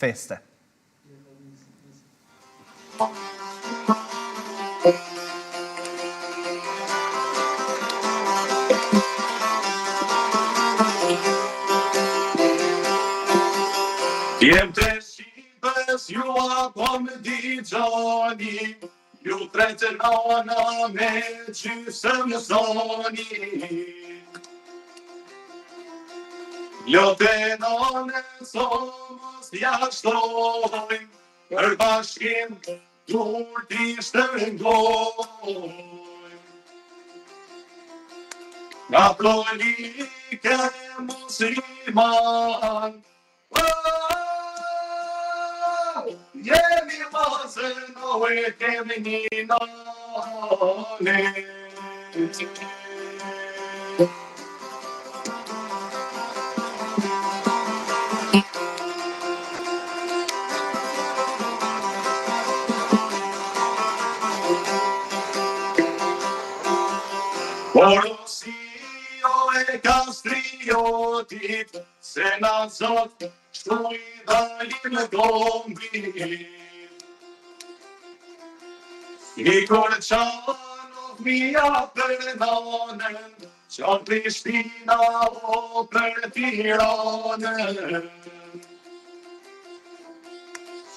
feste. Jem të shqipës, ju apo më digjoni, ju tretë nana me gjysëm zoni. Lote nane somës jashtoj, për bashkim dur t'i shtërngoj. Nga plonike musliman, jemi mazën o e kemi një nane. Porosio e kastriotit, se na zot shtu i dalim në gombi. Nikor Qanov mija për nanën, Qan Prishtina o për Tiranën.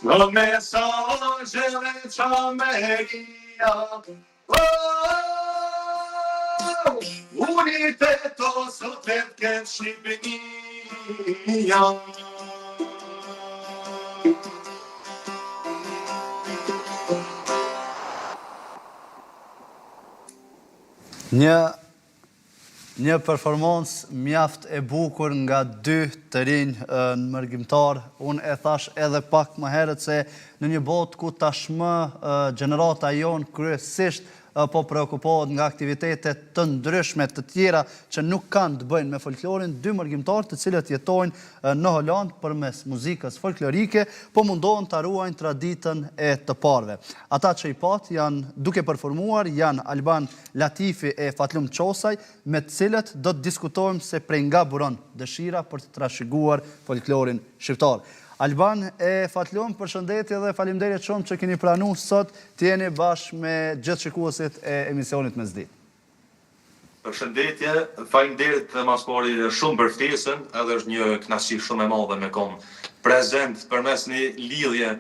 Në mesazheve qameria, uniteto sot e këtë Shqipënia. Një performancë mjaft e bukur nga dy të rinj në mërgjimtar. Unë e thash edhe pak më herët se në një botë ku tashmë gjenerata jonë kryesisht po preokupohet nga aktivitetet të ndryshme të tjera që nuk kanë të bëjnë me folklorin, dy mërgjimtar të cilët jetojnë në Holland përmes muzikës folklorike, po mundohen ta ruajnë traditën e të parëve. Ata që i pat janë duke performuar janë Alban Latifi e Fatlum Qosaj, me të cilët do të diskutojmë se prej nga buron dëshira për të trashëguar folklorin shqiptar. Alban e Fatlum, përshëndetje dhe faleminderit shumë që keni pranuar sot të jeni bashkë me gjithë shikuesit e emisionit Mesditë. Përshëndetje, faleminderit mas pari shumë për ftesën, edhe është një kënaqësi shumë e madhe me kom prezent përmes një lidhje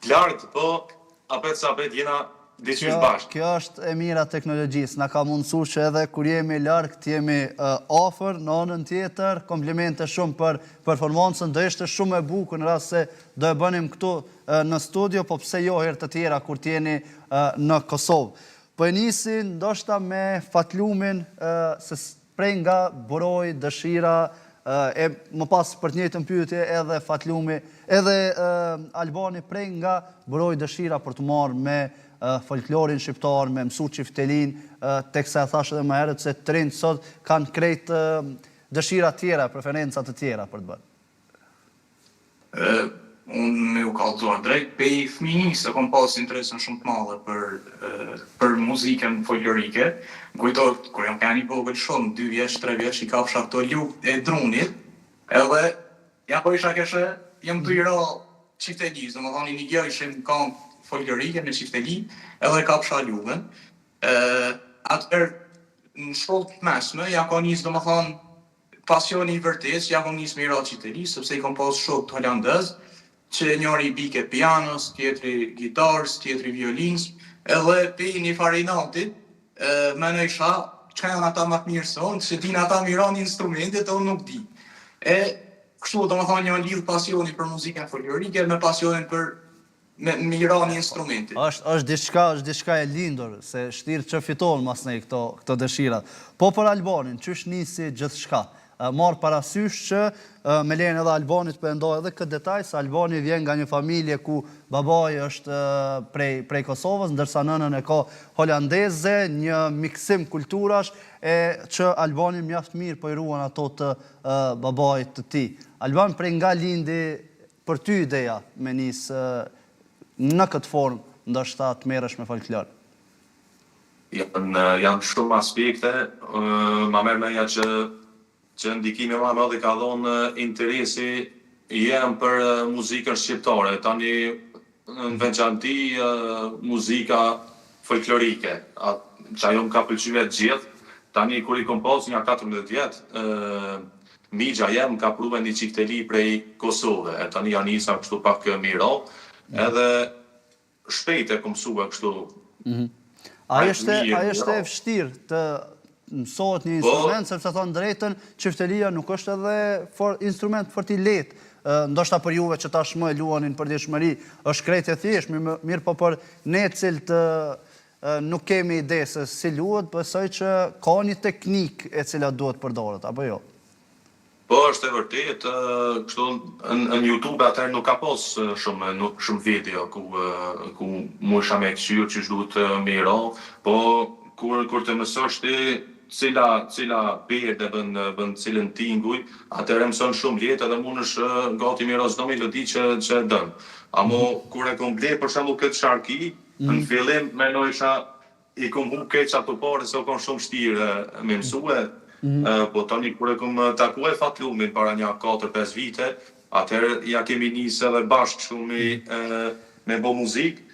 të lartë, po apet jena diçish bashkë. Kjo është e mira teknologjisë, na ka mundësuar që edhe kur jemi larg të jemi afër, në anën tjetër, komplimente shumë për performancën, do ishte shumë e bukur në rast se do e bënim këtu në studio, po pse jo herë të tjera kur të jeni në Kosovë. Po e nisi ndoshta me Fatlumin, se prej nga buroi dëshira, e më pas për të njëjtën pyetje edhe Fatlumi, edhe Albani prej nga buroi dëshira për të marrë me folklorin shqiptar, me mësu çiftelin, teksa e thash edhe më herët se të rinjt sot kanë krejt dëshira tjera, preferenca të tjera për të bërë. Unë me u kallëzuar drejt, pej fëmijës e kom pas interesën shumë të madhe për muzikën folklorike. Kujtohet, kur jam keni vogël shumë, 2 vjeç, 3 vjeç, i kafsha këto lugë e drunit, edhe ja po isha keshe, jam të i ra çiftelis, domethënë një gjë ishim kam folklorike me çifteli, edhe kafsha lugën. Atëherë në shkollë të mesme, ja ka nis domethënë pasioni i vërtet, ja kam nis me i ra çifteli, sepse i kam pas shok të holandez, që njëri i bike pianos, tjetri gitarës, tjetri violinës, edhe pe një farinatit, me në isha, që janë ata më të mirë sonë, që din ata miran instrumentet, unë nuk di. E kështu, do më thonë, një lidhë pasioni për muzikën folklorike, me pasionin për me miran instrumentet. është diçka e lindur, se shtirë që fiton mas nej këto dëshirat. Po për Albanin, qysh nisi gjithë shka? Marë parasysh që me lejen edhe Albanit përndoj edhe këtë detaj, se Albani vjen nga një familje ku babaj është prej Kosovës, ndërsa nënën e ka holandeze, një miksim kulturash, që Albani mjaft mirë po i ruan ato të babajt të ti. Alban, prej nga lindi për ty ideja me nisë në këtë formë, ndoshta të merresh me folklor? Janë shumë aspekte, ma merr meja që ndikimi më i madh ka dhënë interesi jem për muzikën shqiptare, tani në veçanti muzika folklorike, që ajo më ka pëlqyer gjithë. Tani kur i kompoz nga 14 vjetë, migja jem ka pru një qik të li prej Kosove, e tani janë isa kështu pak miro, edhe shpejt e kom mësua kështu. A është e vështirë të mësohet një instrument, sepse thonë drejtën, çiftelia nuk është edhe instrument fort i lehtë. Ndoshta për juve që tashmë e luanin për ndjeshmëri, është krejt e thjeshtë, mirë po për ne cilët nuk kemi ide se si luhet, besoj që ka një teknik e cila duhet përdoret, apo jo? Po, është e vërtet, kështu në YouTube atëherë nuk ka pas shumë video ku mu isha me këqyrë që duhet miro, po kur të mësosh ti cila perde bën cilën tinguj, atëherë mëson shumë lehtë edhe mund është gati miro çdo melodi që dën. Amo kur e kom ble për shembull këtë sharki, në fillim mendojsha i kom hu keq ato parë se u kon shumë vështirë me mësue. Po tani kur e kom takuar Fatlumin para një 4-5 vite, atëherë ja kemi nisë edhe bashkë shumë me bo muzikë.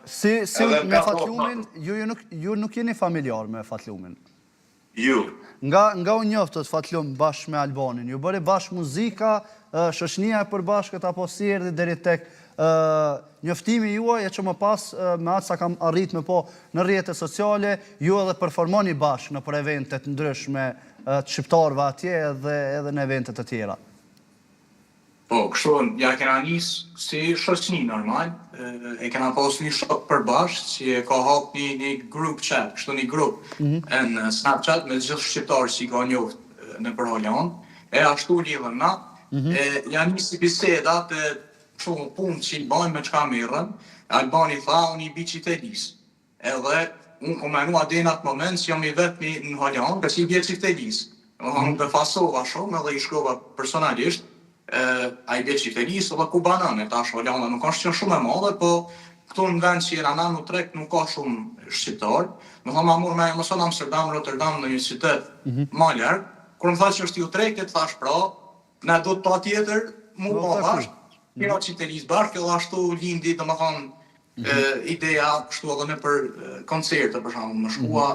Si me Fatlumin, ju nuk jeni familjar me Fatlumin? Ju. Nga u njoftët Fatlum bashkë me Albanin, ju bëri bashkë muzika, shoqënia e përbashkët apo si erdhi deri tek njoftimi juaj e që më pas me atë sa kam arrit me po në rrjetet sociale, ju edhe performoni bashkë në për eventet ndryshme të shqiptarëve atje edhe në eventet të tjera. Po, kështu, ja kena nisë si shoqëni normal, e kena pas një shok përbashkë që e ka hap një group chat, kështu një grup në Snapchat me gjithë shqiptarë që i ka njoft në për Holland, e ashtu lidhëm na, ja nisë biseda të shumë punë që i bajnë me qka mirën, Albani tha, unë i bi qitelisë. Edhe, unë komenua dhe në atë moment që jam i vetë në Holland, kësi i bje qitelisë. Unë befasova shumë edhe i shkrova personalisht, a i bje qitelisë edhe ku banane, tash Hollanda nuk është që shumë e madhe, po këtu në vend që jena në trekt nuk ka shumë shqiptarë. Më tha ma mur me mëson Amsterdam, Rotterdam në një qytet ma lërë, kur më tha që është ju trektit, thash pra, ne do të pa tjetër, mu pa bashkë, kira qitelisë bashkë, edhe ashtu lindi të më thonë ideja kështu edhe në për koncerte, për shumë, më shkua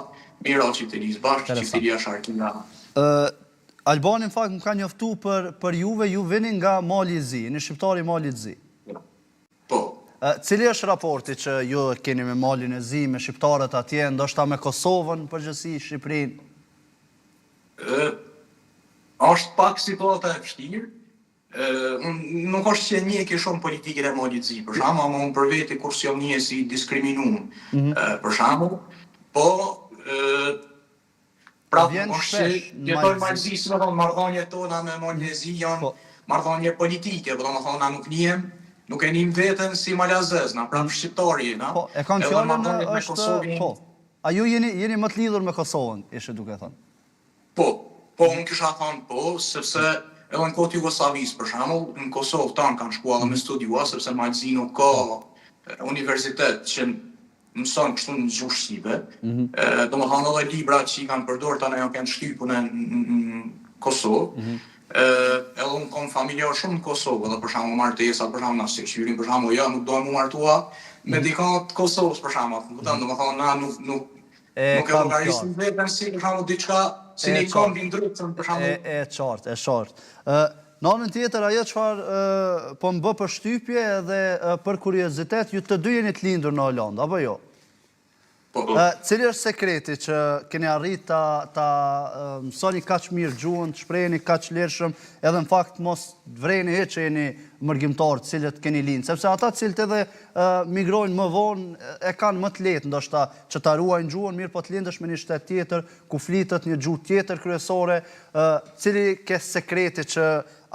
mira qitelisë bashkë, qitelia Sharkina. Albani në fakt më ka njoftu për juve, ju vini nga Mali i Zi, një shqiptari Mali i Zi. Po. Cili është raporti që ju keni me Malin e Zi, me shqiptarët atje, ndoshta me Kosovën, përgjithësi Shqipërinë? Është pak situata e vështirë. Nuk është që një ke shumë politikën e Malit të Zi, për shembull, ama unë për veti kur si jam një si diskriminuar, për shembull, po prapë është që jetoj Malzi, si më thonë, marrëdhëniet tona me Malin e Zi janë marrëdhënie politike, po domethënë na nuk e njim veten si malazez, na prapë shqiptari jena. Po, e kam fjalën është, po. A ju jeni më të lidhur me Kosovën, ishe duke thënë? Po, unë kisha thënë po, sepse edhe në kohët Jugosllavisë, për shembull, në Kosovë tanë kanë shkuar dhe me studiua, sepse Malzi nuk ka universitet që mëson kështu në gjuhë shqipe. Domethënë edhe libra që i kanë përdorur tani janë kanë shtypur në Kosovë. Edhe unë kom familjar shumë në Kosovë, dhe për shembull martesa, për shembull na sekshyrin, për shembull ja nuk do mu martua me dikant të Kosovës, për shembull. Domethënë na nuk e llogarisim vetëm si për shembull diçka si një kombi ndryshëm, për shembull. E qartë. Në anën tjetër, ajo çfarë po më bë përshtypje edhe për kuriozitet, ju të dy jeni të lindur në Hollandë, apo jo? Cili është sekreti që keni arrit ta mësoni kaq mirë gjuhën, të shpreheni kaq lirshëm, edhe në fakt mos vreni hiç që jeni mërgjimtar të cilët keni lind, sepse ata të cilët edhe migrojnë më vonë e kanë më të lehtë ndoshta që ta ruajnë gjuhën, mirë po të lindësh me një shtet tjetër ku flitet një gjuhë tjetër kryesore, cili ke sekreti që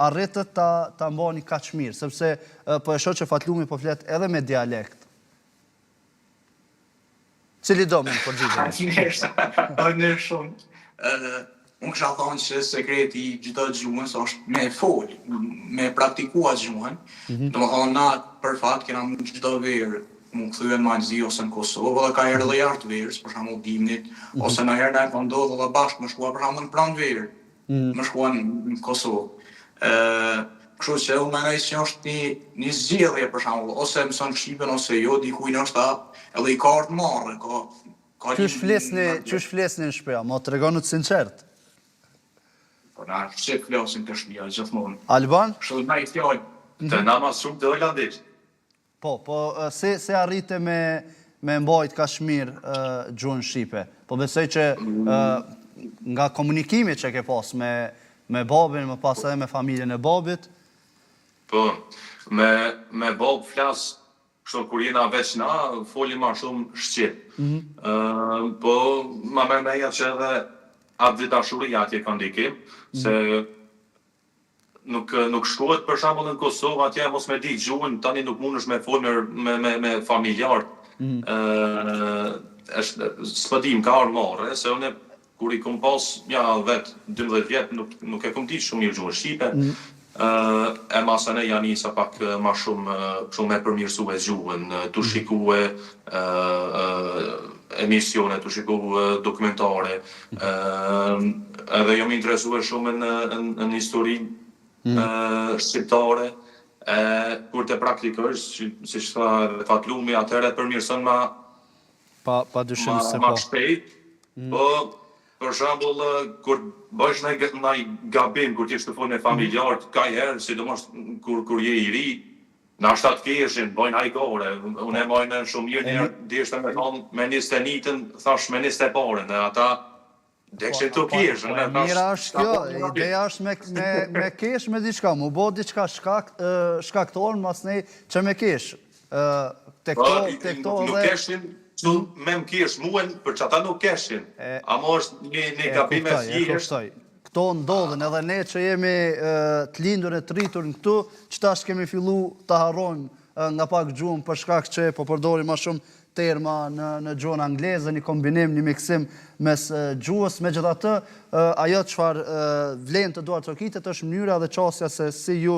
arritët ta mbani kaq mirë, sepse po e shoh që Fatlumi po flet edhe me dialekt. Cili do me në përgjigje? Në shumë. Unë kësha thonë që sekreti i gjithë gjuhës është me folë, me praktikua gjuhën. Do më thonë na për fat kena mund gjithë verë, më këthyve në Malzi ose në Kosovë, dhe ka herë dhe jartë verës, për shamu dimnit, ose në herë në e këndodhë dhe bashkë më shkua për shamu në pranë verë, më shkua në Kosovë. Kështu që unë mendoj që është një zgjedhje për shembull, ose mëson shqipen ose jo, dikujt është edhe i ka të marrë, ka Qysh flesni në shtëpi, mo tregonu të sinqert. Po na çe flasin të shtëpia gjithmonë. Alban? Kështu na I fjalë. Të na mas shumë të holandisht. Po, se arrite me mbajt kaq mirë gjuhën shqipe. Po besoj që nga komunikimi që ke pas me babin, më pas edhe me familjen e babit. Po, me bab flas, kështu kur jena veç na, foli ma shumë shqip. Po, ma meja që edhe atë dashuria atje ka ndikim, se nuk shkohet për shembull në Kosovë atje mos me di gjuhën, tani nuk mundesh me fol me familjarët. S'po di më ka ardhur marrë, se unë kur I kom pas ja 10-12 vjet nuk e kom ditë shumë mirë gjuhën shqipe. E masane ja nisa pak ma shumë me përmirësue gjuhën, tu shikue emisione, tu shikue dokumentare, edhe jo më interesue shumë në histori shqiptare, kur të praktikosh, si që tha dhe Fatlumi, atëherë përmirëson Pa dyshim se po. Ma shpejt, po për shembull kur bësh ndaj gabim kur ti të fol me familjarët, ka herë, sidomos kur je I ri, na shtat keshin, bojnë hajgore, unë e bojnë shumë mirë njerë, dishtë me thonë me 21-ën, thash me 21-ën, dhe ata dekshin të keshën. Mira është kjo, ideja është me kesh me diçka, mu bo diçka shkaktor, mas nej që me kesh. Nuk keshin, me më kesh muen, për që ata nuk keshin. Amo është një gabim e thjeshtë. Këto ndodhen edhe ne që jemi të lindur e të rritur në këtu, që tash kemi fillu të harrojmë nga pak gjuhën për shkak që po përdorim ma shumë terma në gjuhën angleze, një kombinim, një miksim mes gjuhës. Megjithatë, ajo çfarë vlen të duar trokitet është mënyra dhe qasja se si ju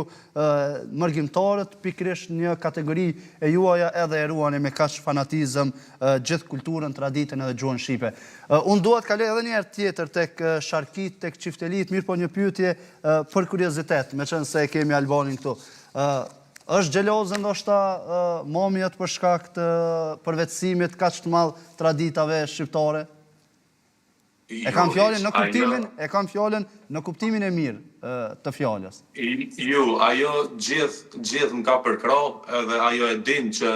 mërgjimtarët pikërisht një kategori e juaja edhe e ruani me kaq fanatizëm gjithë kulturën, traditën edhe gjuhën shqipe. Unë dua të kaloj edhe një herë tjetër tek sharkit, tek çiftelit, mirë po një pyetje për kuriozitet, meqense e kemi Albanin këtu. Është xheloze ndoshta momjet për shkak të përvetësimit kaq të madh traditave shqiptare? E kam fjalën në kuptimin e mirë të fjalës. Jo, ajo gjithë më ka përkrah, edhe ajo e din që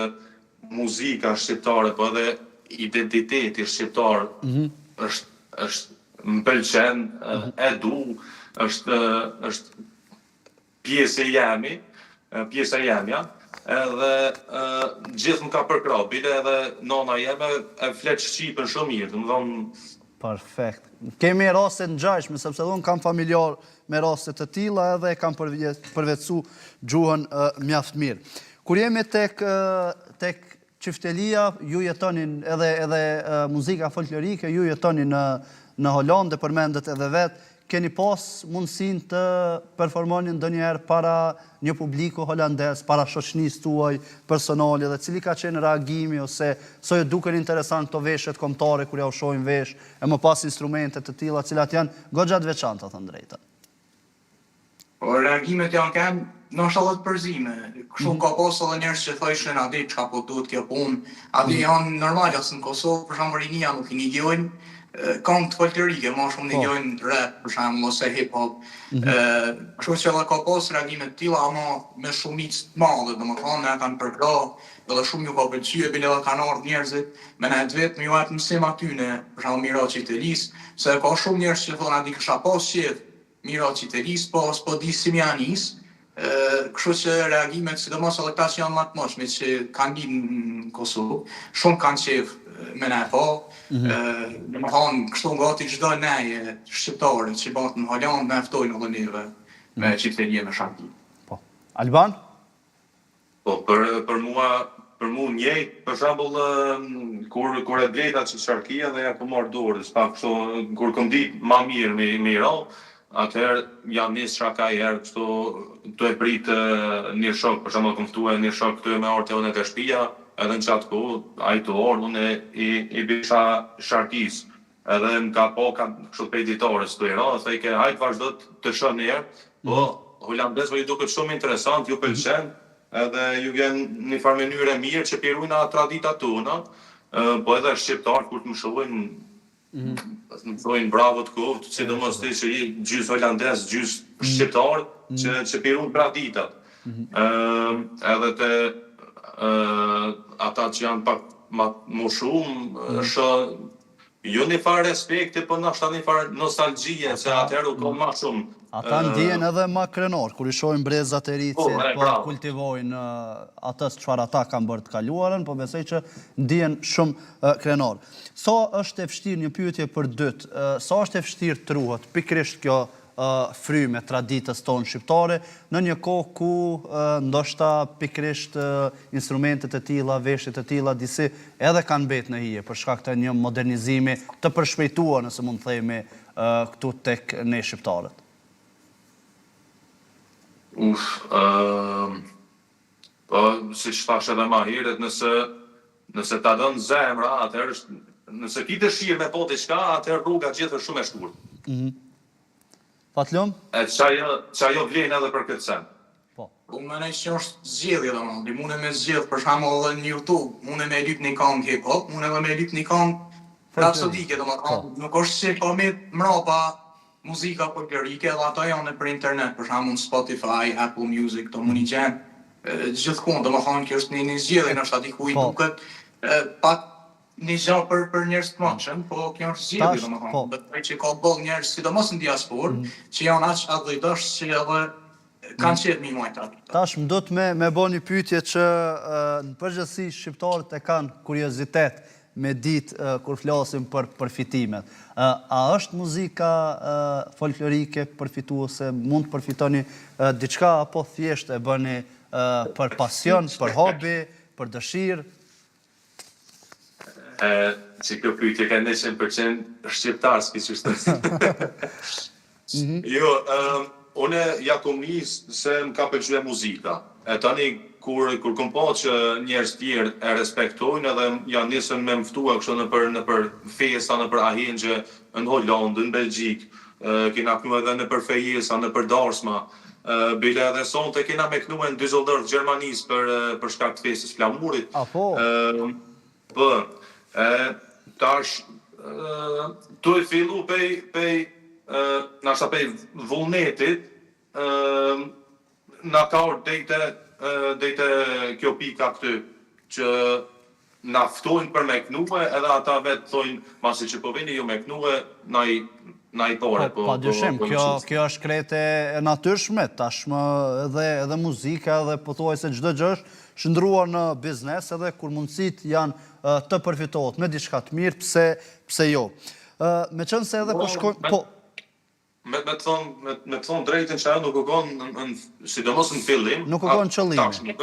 muzika shqiptare, po edhe identiteti shqiptar është më pëlqen, e du, është pjesë e jemi, pjesa jemja, edhe gjithë më ka përkrah, bile edhe nona jeme e flet shqipen shumë mirë, të më thonë... Perfekt. Kemi raste në gjajshme, sepse unë kam familjar me raste të tilla edhe kam përvetësu gjuhën mjaft mirë. Kur jemi tek çiftelia, ju jetonin edhe muzika folklorike, ju jetonin në Holandë, përmendet edhe vetë, keni pas mundësin të performoni ndonjëherë para një publiku holandez, para shoqënisë tuaj personale, dhe cili ka qenë reagimi, ose so ju duken interesant këto veshjet kombëtare kur ja u shohim vesh, e më pas instrumente të tilla, cilat janë goxha të veçanta, thënë drejtën. Po reagimet janë kanë ndoshta edhe të përzime. Kështu ka pas edhe njerëz që thoshin a di çka po duhet kjo punë, a di janë normale as në Kosovë, për shembull rinia nuk I ngjojnë këngë folklorike, ma shumë ngjojnë rap, për shembull, ose hip-hop. Kështu që edhe ka pas reagime të tilla, ama me shumicë të madhe, domethënë ne kanë përkrah, edhe shumë ju ka pëlqyer, bile edhe kanë ardhur njerëzit, me ne vetë më ju atë mësim atyne, për shembull Miraçi Telis, se ka shumë njerëz që thonë a di kisha pas qejf Miraçi Telis, po di si më janis. Kështu që reagimet, sidomos edhe këta që janë më të moshme, që kanë linë në Kosovë, shumë kanë qejf me ne po. Domethënë, kështu gati çdo neje shqiptare që bëhet në Holandë na ftojnë edhe neve me çiftelie me sharki. Po. Alban? Po, për mua njëjtë, për shembull, kur e bleta që sharkia dhe ja ku marr dorë, pak kështu kur kom ditë më mirë me ra, atëherë jam nis shaka herë kështu tu e prit një shok, për shembull kom ftuar një shok këtu me orë unë te shtëpia, edhe në qatë kohë, a I të orë, unë I bisha sharkis, edhe më ka po, kështu për editorës të era, dhe I ke hajtë vazhdo të shën njerë, po holandezëve ju duket shumë interesant, ju pëlqen, edhe ju vjen një farë mënyrë e mirë që pirujna traditat tona, po edhe shqiptarë kur të më shohin më thojnë bravo të kovë, sidomos ti që je gjys holandez, gjys shqiptar, që pirun traditat. Edhe të ata që janë pak më shumë, është jo një farë respekti, po nështë një farë nostalgjie, se atëherë u kom ma shumë. Ata ndjen edhe ma krenor, kur i shohin brezat e ri që po kultivojnë atës çfarë ata kanë bërë të kaluarën, po besoj që ndjen shumë krenor. Sa është e vështirë, një pyetje për dytë, sa është e vështirë të ruhet pikërisht kjo fryme traditës tonë shqiptare në një kohë ku ndoshta pikërisht instrumentet e tilla, veshjet e tilla disi edhe kanë mbetë në hije për shkak të një modernizimi të përshpejtuar, nëse mund të themi, këtu tek ne shqiptarët. Po, si që thash edhe ma herët, nëse ta dënë zemra, atëherë, nëse ki dëshirë me po diçka, atëherë rruga gjithë është shumë e shkurtë. Patlum? E çajo vlen edhe për këtë sen. Po. Unë mendoj që është zgjedhje domethënë, ti mund me zgjedh për shembull edhe në YouTube, mund me lyp një këngë hip hop, mund edhe me lyp një këngë rapsodike domethënë, nuk është se po me mrapa muzika folklorike, edhe ato janë për internet, për shembull Spotify, Apple Music, to mund i gjen gjithkund, domethënë kjo është një zgjedhje nështë diku i duket pak një gjë për njerëz të mundshëm, po kjo është zgjedhje domethënë. Besoj që ka boll njerëz, sidomos në diasporë, që janë aq adhëdosh që edhe kanë qenë mi majta. Tash më do të me bo një pyetje që në përgjithësi shqiptarët e kanë kuriozitet me ditë kur flasim për përfitimet. A është muzika folklorike përfituese, mund të përfitoni diçka apo thjesht e bëni për pasion, për hobi, për dëshirë? Që kjo pyetje ka 100% shqiptar, s'ki qështë. Jo, une ja kom nisë se më ka pëlqyer muzika. E tani, kur kom pa që njerëz tjerë e respektojnë edhe janë nisën me mftua kështu në për festa, në për ahengje, në Hollandë, në Belgjik, kena knu edhe në për fejesa, në për darsma, bile edhe sonte kena me knu në Düsseldorf, Gjermanis për shkak të festës flamurit. Apo? Tash, tu e fillu nashta pej vullnetit, na ka dejte kjo pika këty, që na ftojnë për me knue, edhe ata vetë thojnë, masi që po vini ju me knue, na i pore. Pa dyshim, kjo është krete e natyrshme, tashmë edhe muzika, edhe po thuaj se çdo gjë është shndruar në biznes, edhe kur mundësit janë të përfitohet me diçka të mirë, pse jo. Me qënë se edhe po shkojnë... Me të thonë drejtën që ajo nuk u konë, sidomos në fillim... Nuk u konë qëllimi.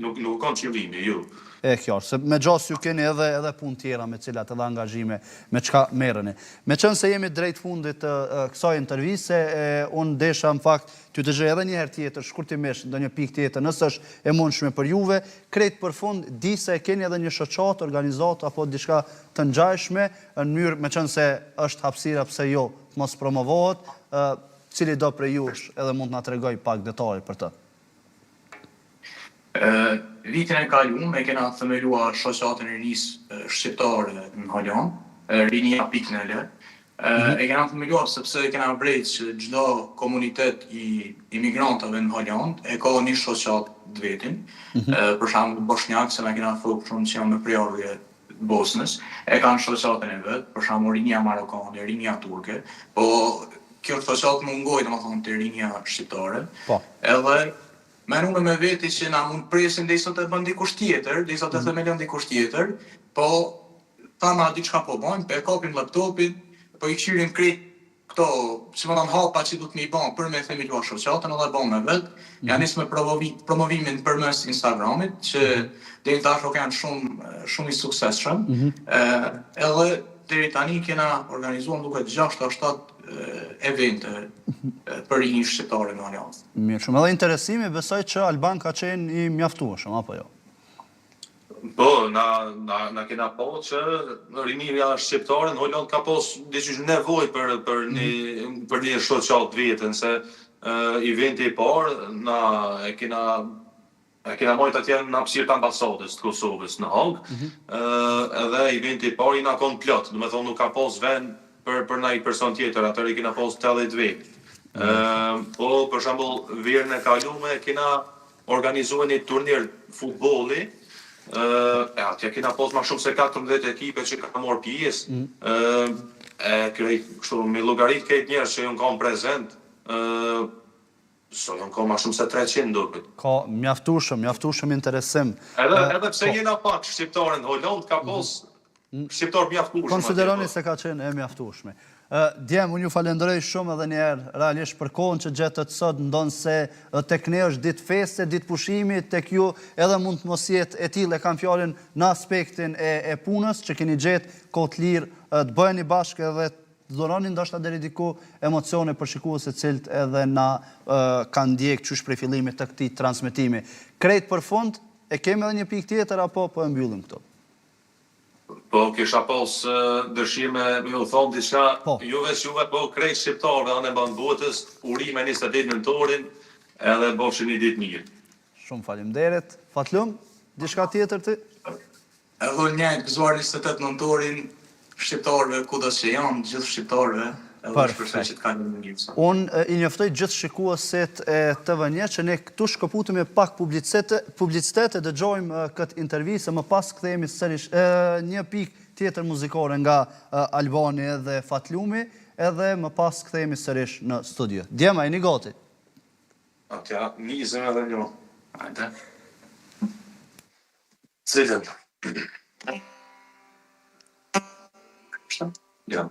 Nuk u konë qëllimi, ju. E kjo, se me gjas ju keni edhe punë tjera me cilat edhe angazhime me qka mereni. Me qënë se jemi drejt fundit kësaj intervise, unë desha në fakt t'ju të gjë edhe një herë tjetër, shkurtimisht ndë një pik tjetër, nësë është e mundshme për juve, krejt për fund, di se keni edhe një shoqat, organizat, apo diçka të ngjajshme, në mënyrë me qënë se është hapësira pse jo të mos promovohet, cili do prej jush edhe mund të na tregoj pak detaje për të. Vitin e kaluar me kena themeluar shoqatën e risë shqiptare në Holland, rinia.nl. E kena themeluar sepse e kena vrejt që çdo komunitet i imigrantëve në Holland e ka një shoqat të vetin. Për shembull bosnjak, se me kena folk shumë që janë me prejardhje Bosnës, e kanë shoqatën e vet, për shembull rinia marokane, rinia turke, po kjo shoqat mungoi domethënë te rinia shqiptare. Edhe merruna me veti që na mund presin derisa të bën dikush tjetër, derisa të themelon dikush tjetër, po tama diçka po bojnë, pe kapin laptopin, po i kshirin krejt këto, si më hapa që du të mi bën për me themeluar shoqatën edhe bën me vet. Ja nis me promovimin përmes Instagramit, që deri tash kanë shumë i suksesshëm. Edhe deri tani kena organizuar duket 6-7 evente për rinj shqiptare në Holland. Mirë, shumë edhe interesimi, besoj që Alban ka qenë i mjaftueshëm, apo jo? Po, na kena po që rinia shqiptare në Holland ka pos diçish nevojë për një shoqat vetën, se eventi I parë, e kena mojt atje në hapësirë të ambasadës të Kosovës në Hagë, edhe eventi I parë I na kon plot, do me thonë nuk ka pas vend për ndaj person tjetër, atër I kena pas 80 vend. Po, për shembull, verën e kalume kena organizuar një turnir futbolli, atje kena pas ma shumë se 14 ekipe që ka marrë pjesë, kështu me llogarit këtë njerëz që janë kanë prezent, so janë kanë ma shumë se 300 duket. Ka mjaftueshëm interesim. Edhe pse jena pak shqiptarë në Holand, ka pas shqiptar mjaftueshëm. Konsideroni se ka qenë e mjaftueshme. Djem, unë ju falenderoj shumë edhe njerë realisht për kohën që gjetët sot, ndonë se tek ne është ditë feste, ditë pushimi, tek ju edhe mund të mos jetë e tillë, e kam fjalën në aspektin e punës, që keni gjetë kohë të lirë të bëheni bashkë edhe të dhuroni ndoshta deri diku emocione për shikuesit cilët edhe na kanë ndjekë qysh prej fillimit të këtij transmetimi. Krejt për fund, e kemi edhe një pikë tjetër apo po e mbyllim këtu? Po, kisha pas dëshirë me u thonë diçka, juve, po krejt shqiptarëve anë e banë botës, urime 28 nëntorin, edhe bofshin një ditë mirë. Shumë faleminderit. Fatlum, diçka tjetër ti? Edhe një gëzuar 28 nëntorin shqiptarëve kudo që janë, gjithë shqiptarëve, edhe shpresoj që të kanë një mirë. Unë I njoftoj gjithë shikuesit e TV1 që ne këtu shkëputemi pak publicitet e dëgjojmë këtë intervistë, më pas kthehemi sërish një pikë tjetër muzikore nga Albani dhe Fatlumi, edhe më pas kthehemi sërish në studio. Djema, jeni gati? Atja, nizëm edhe një. Hajde. Cilën? Ja.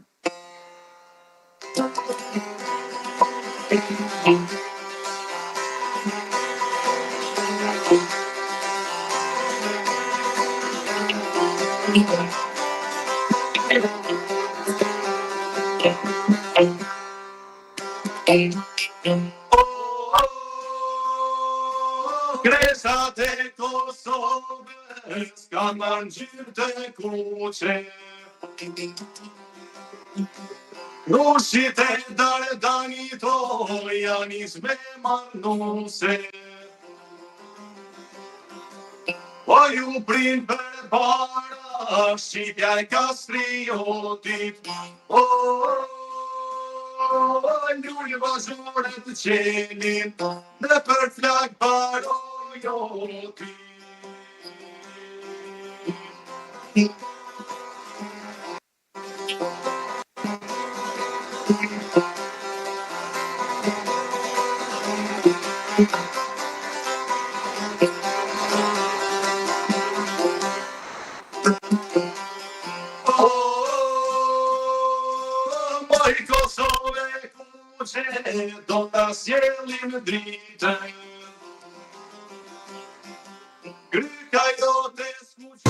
Kresat e Kosovës kanë marrë ngjyrë të kuqe, Rushit e Dardanito janë izme marnuse, po ju prind për para, Shqipja e kastriotit, Lulë vazhore të qelin, në për flak barojoti. Moj Kosove kuqe, do ta sjellim dritën. Gryka jote skuqe